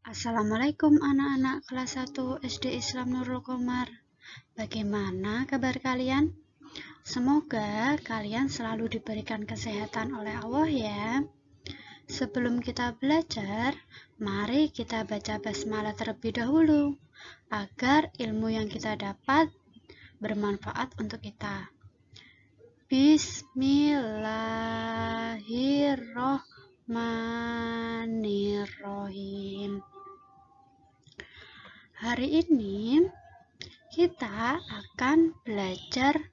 Assalamualaikum anak-anak kelas 1 SD Islam Nurul Qomar. Bagaimana kabar kalian? Semoga kalian selalu diberikan kesehatan oleh Allah ya. Sebelum kita belajar, mari kita baca basmalah terlebih dahulu agar ilmu yang kita dapat bermanfaat untuk kita. Bismillahirrohmanirrohim. Hari ini kita akan belajar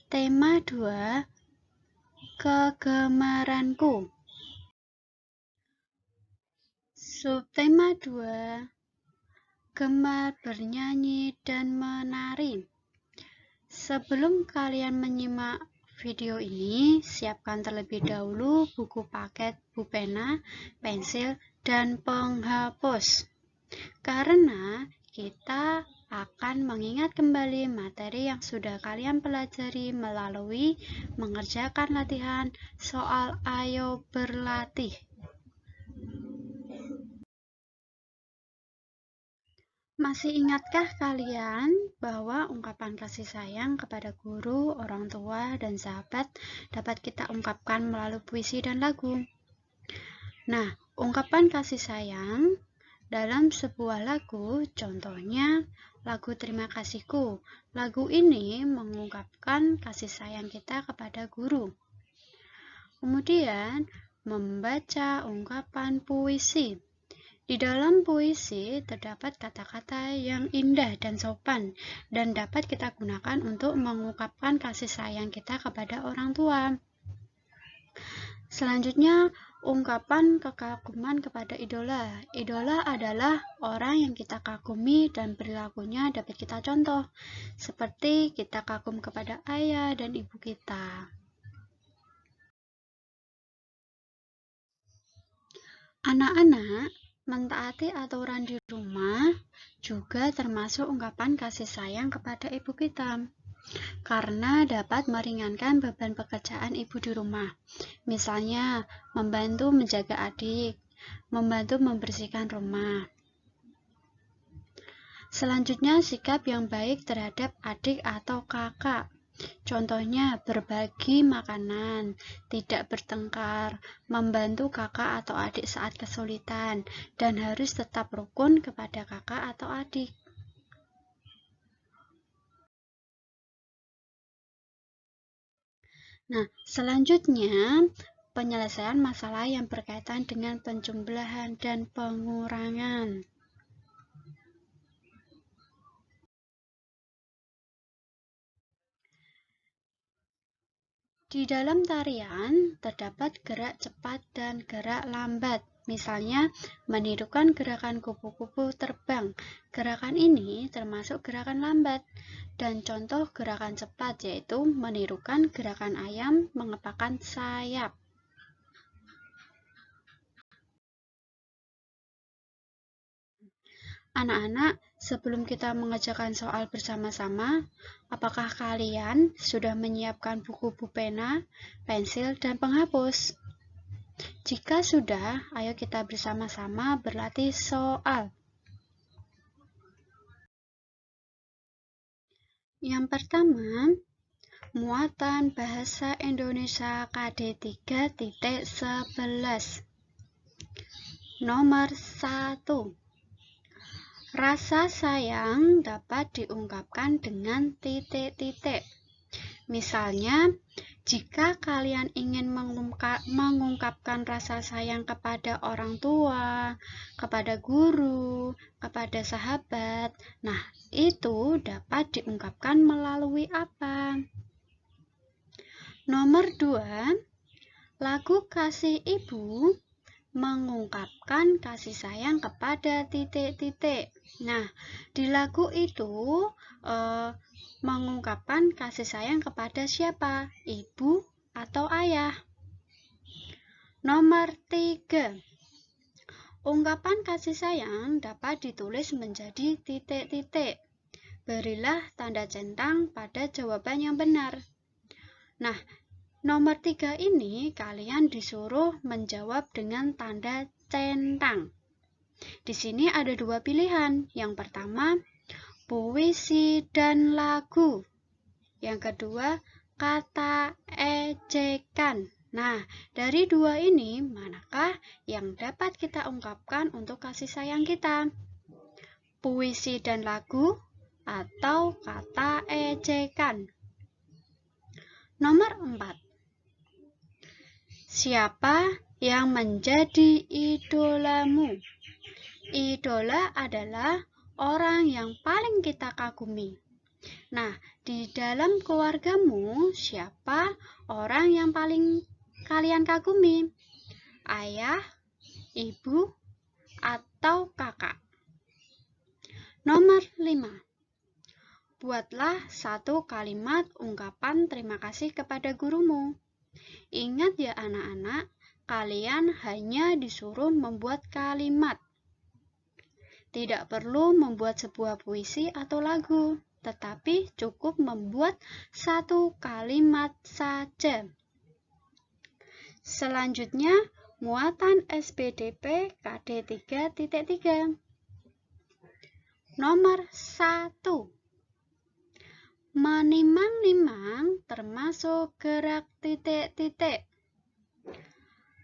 tema 2, kegemaranku. Subtema 2, gemar bernyanyi dan menari. Sebelum kalian menyimak video ini, siapkan terlebih dahulu buku paket, pulpena, pensil, dan penghapus. Karena kita akan mengingat kembali materi yang sudah kalian pelajari melalui mengerjakan latihan soal Ayo Berlatih. Masih ingatkah kalian bahwa ungkapan kasih sayang kepada guru, orang tua, dan sahabat dapat kita ungkapkan melalui puisi dan lagu? Nah, ungkapan kasih sayang dalam sebuah lagu, contohnya lagu Terima Kasihku. Lagu ini mengungkapkan kasih sayang kita kepada guru. Kemudian, membaca ungkapan puisi. Di dalam puisi terdapat kata-kata yang indah dan sopan dan dapat kita gunakan untuk mengungkapkan kasih sayang kita kepada orang tua. Selanjutnya, ungkapan kekaguman kepada idola. Idola adalah orang yang kita kagumi dan perilakunya dapat kita contoh, seperti kita kagum kepada ayah dan ibu kita. Anak-anak, mentaati aturan di rumah juga termasuk ungkapan kasih sayang kepada ibu kita, karena dapat meringankan beban pekerjaan ibu di rumah. Misalnya, membantu menjaga adik, membantu membersihkan rumah. Selanjutnya, sikap yang baik terhadap adik atau kakak. Contohnya, berbagi makanan, tidak bertengkar, membantu kakak atau adik saat kesulitan, dan harus tetap rukun kepada kakak atau adik. Nah, selanjutnya penyelesaian masalah yang berkaitan dengan penjumlahan dan pengurangan. Di dalam tarian terdapat gerak cepat dan gerak lambat. Misalnya, menirukan gerakan kupu-kupu terbang. Gerakan ini termasuk gerakan lambat. Dan contoh gerakan cepat yaitu menirukan gerakan ayam mengepakkan sayap. Anak-anak, sebelum kita mengerjakan soal bersama-sama, apakah kalian sudah menyiapkan buku pulpena, pensil, dan penghapus? Jika sudah, ayo kita bersama-sama berlatih soal. Yang pertama, muatan bahasa Indonesia KD 3.11. Nomor 1. Rasa sayang dapat diungkapkan dengan titik-titik. Misalnya, jika kalian ingin mengungkapkan rasa sayang kepada orang tua, kepada guru, kepada sahabat, nah itu dapat diungkapkan melalui apa? Nomor 2, lagu Kasih Ibu mengungkapkan kasih sayang kepada titik-titik. Nah, di lagu itu mengungkapkan kasih sayang kepada siapa? Ibu atau ayah? Nomor 3, ungkapan kasih sayang dapat ditulis menjadi titik-titik. Berilah tanda centang pada jawaban yang benar. Nah, nomor 3 ini kalian disuruh menjawab dengan tanda centang. Di sini ada dua pilihan. Yang pertama, puisi dan lagu. Yang kedua, kata ejekan. Nah, dari dua ini, manakah yang dapat kita ungkapkan untuk kasih sayang kita? Puisi dan lagu atau kata ejekan? Nomor 4. Siapa yang menjadi idolamu? Idola adalah orang yang paling kita kagumi. Nah, di dalam keluargamu, siapa orang yang paling kalian kagumi? Ayah, ibu, atau kakak? Nomor 5. Buatlah satu kalimat ungkapan terima kasih kepada gurumu. Ingat ya anak-anak, kalian hanya disuruh membuat kalimat. Tidak perlu membuat sebuah puisi atau lagu, tetapi cukup membuat satu kalimat saja. Selanjutnya, muatan SPDP KD 3.3. Nomor 1. Menimang-nimang termasuk gerak titik-titik.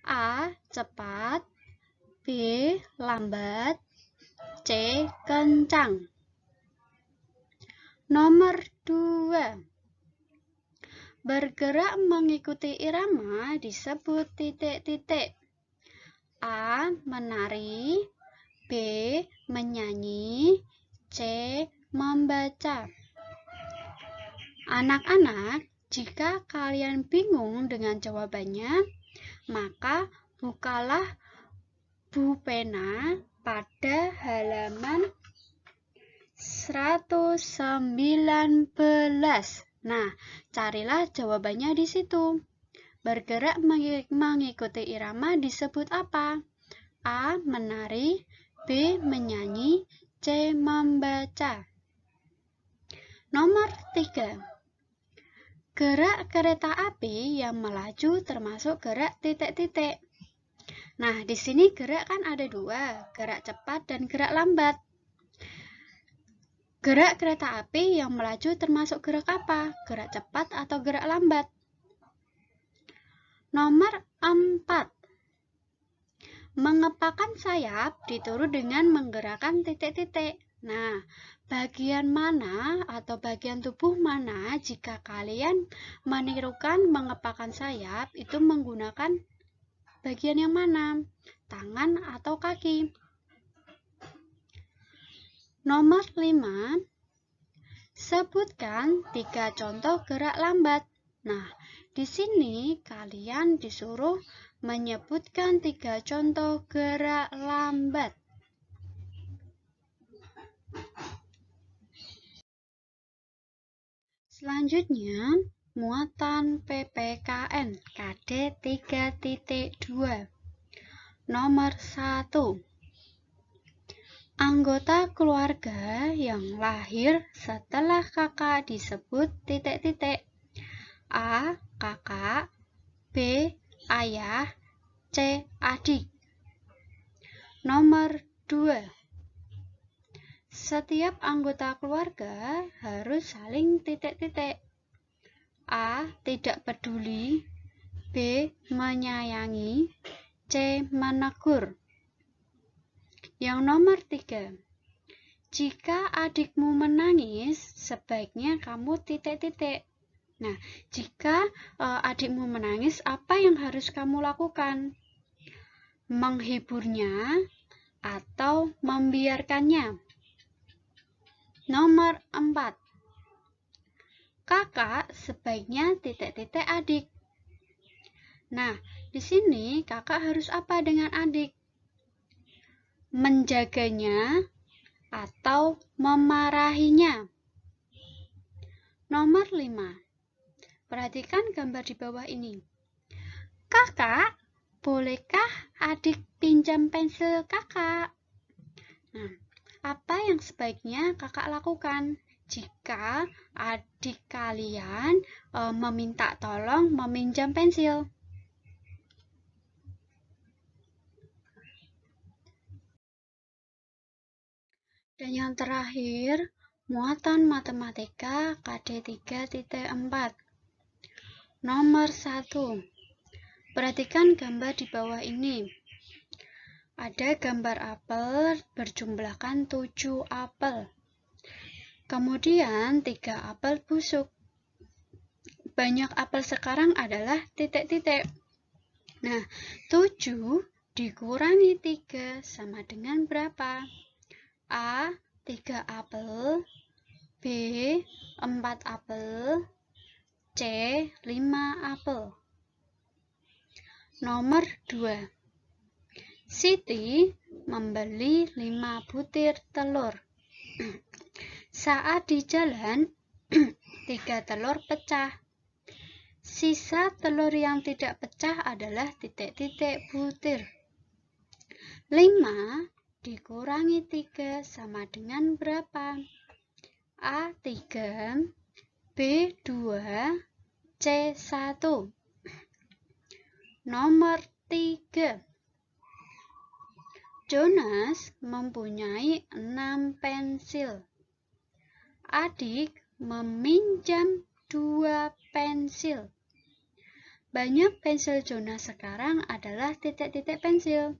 A. Cepat, B. Lambat, C. Kencang. Nomor 2. Bergerak mengikuti irama disebut titik-titik. A. Menari, B. Menyanyi, C. Membaca. Anak-anak, jika kalian bingung dengan jawabannya, maka bukalah pulpena pada halaman 119. Nah, carilah jawabannya di situ. Bergerak mengikuti irama disebut apa? A. Menari, B. Menyanyi, C. Membaca. Nomor 3. Gerak kereta api yang melaju termasuk gerak titik-titik. Nah, di sini gerak kan ada dua, gerak cepat dan gerak lambat. Gerak kereta api yang melaju termasuk gerak apa? Gerak cepat atau gerak lambat? Nomor 4. Mengepakkan sayap diturut dengan menggerakkan titik-titik. Nah, bagian mana atau bagian tubuh mana jika kalian menirukan mengepakkan sayap itu menggunakan bagian yang mana? Tangan atau kaki? Nomor 5. Sebutkan 3 contoh gerak lambat. Nah, di sini kalian disuruh menyebutkan 3 contoh gerak lambat. Selanjutnya, muatan PPKN KD 3.2. Nomor 1. Anggota keluarga yang lahir setelah kakak disebut titik-titik. A. Kakak, B. Ayah, C. Adik. Nomor 2. Setiap anggota keluarga harus saling titik-titik. A. Tidak peduli, B. Menyayangi, C. Menegur. Yang nomor 3. Jika adikmu menangis, sebaiknya kamu titik-titik. Nah, jika adikmu menangis, apa yang harus kamu lakukan? Menghiburnya atau membiarkannya? Nomor 4. Kakak sebaiknya titik-titik adik. Nah, di sini kakak harus apa dengan adik? Menjaganya atau memarahinya? Nomor 5. Perhatikan gambar di bawah ini. Kakak, bolehkah adik pinjam pensil kakak? Nah, apa yang sebaiknya kakak lakukan jika adik kalian meminta tolong meminjam pensil? Dan yang terakhir, muatan matematika KD 3.4. Nomor 1. Perhatikan gambar di bawah ini. Ada gambar apel berjumlahkan 7 apel. Kemudian 3 apel busuk. Banyak apel sekarang adalah titik-titik. Nah, 7 dikurangi 3 sama dengan berapa? A. 3 apel, B. 4 apel, C. 5 apel. Nomor 2. Siti membeli 5 butir telur. Saat di jalan, 3 telur pecah. Sisa telur yang tidak pecah adalah titik-titik butir. 5 dikurangi 3 sama dengan berapa? A. 3, B. 2, C. 1. Nomor 3. Jonas mempunyai 6 pensil. Adik meminjam 2 pensil. Banyak pensil Jonas sekarang adalah titik-titik pensil.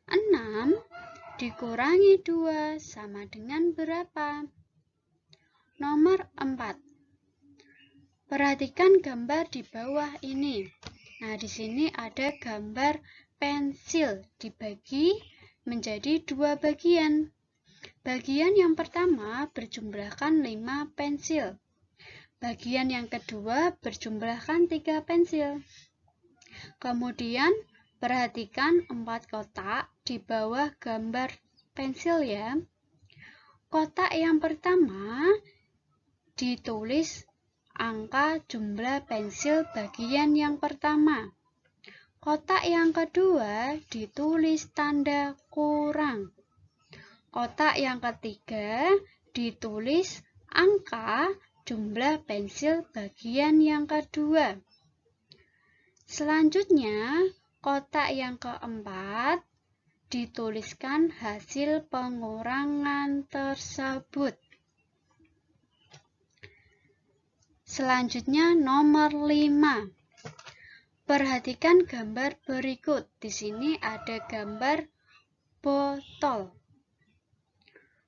6 dikurangi 2 sama dengan berapa? Nomor 4. Perhatikan gambar di bawah ini. Nah, di sini ada gambar pensil dibagi menjadi 2 bagian. Bagian yang pertama berjumlahkan 5 pensil. Bagian yang kedua berjumlahkan 3 pensil. Kemudian perhatikan 4 kotak di bawah gambar pensil ya. Kotak yang pertama ditulis angka jumlah pensil bagian yang pertama. Kotak yang kedua ditulis tanda kurang. Kotak yang ketiga ditulis angka jumlah pensil bagian yang kedua. Selanjutnya, kotak yang keempat dituliskan hasil pengurangan tersebut. Selanjutnya nomor 5. Perhatikan gambar berikut. Di sini ada gambar botol.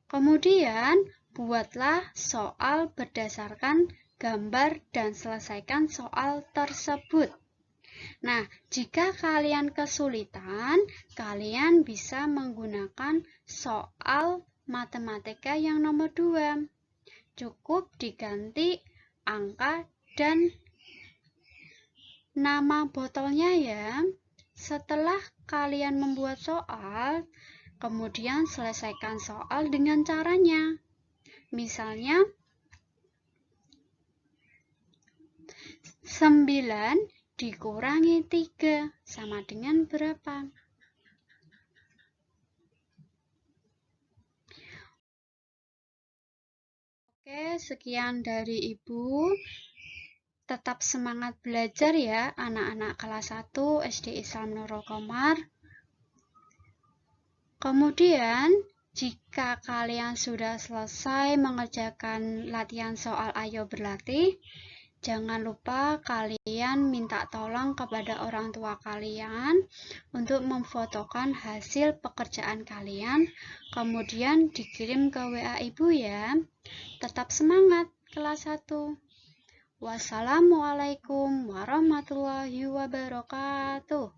Kemudian, buatlah soal berdasarkan gambar dan selesaikan soal tersebut. Nah, jika kalian kesulitan, kalian bisa menggunakan soal matematika yang nomor 2. Cukup diganti angka dan nama botolnya ya. Setelah kalian membuat soal, kemudian selesaikan soal dengan caranya. Misalnya, 9 dikurangi 3 sama dengan berapa? Oke, sekian dari Ibu. Tetap semangat belajar ya, anak-anak kelas 1 SD Islam Nurul Qomar. Kemudian, jika kalian sudah selesai mengerjakan latihan soal Ayo Berlatih, jangan lupa kalian minta tolong kepada orang tua kalian untuk memfotokan hasil pekerjaan kalian, kemudian dikirim ke WA Ibu ya. Tetap semangat kelas 1. Wassalamualaikum warahmatullahi wabarakatuh.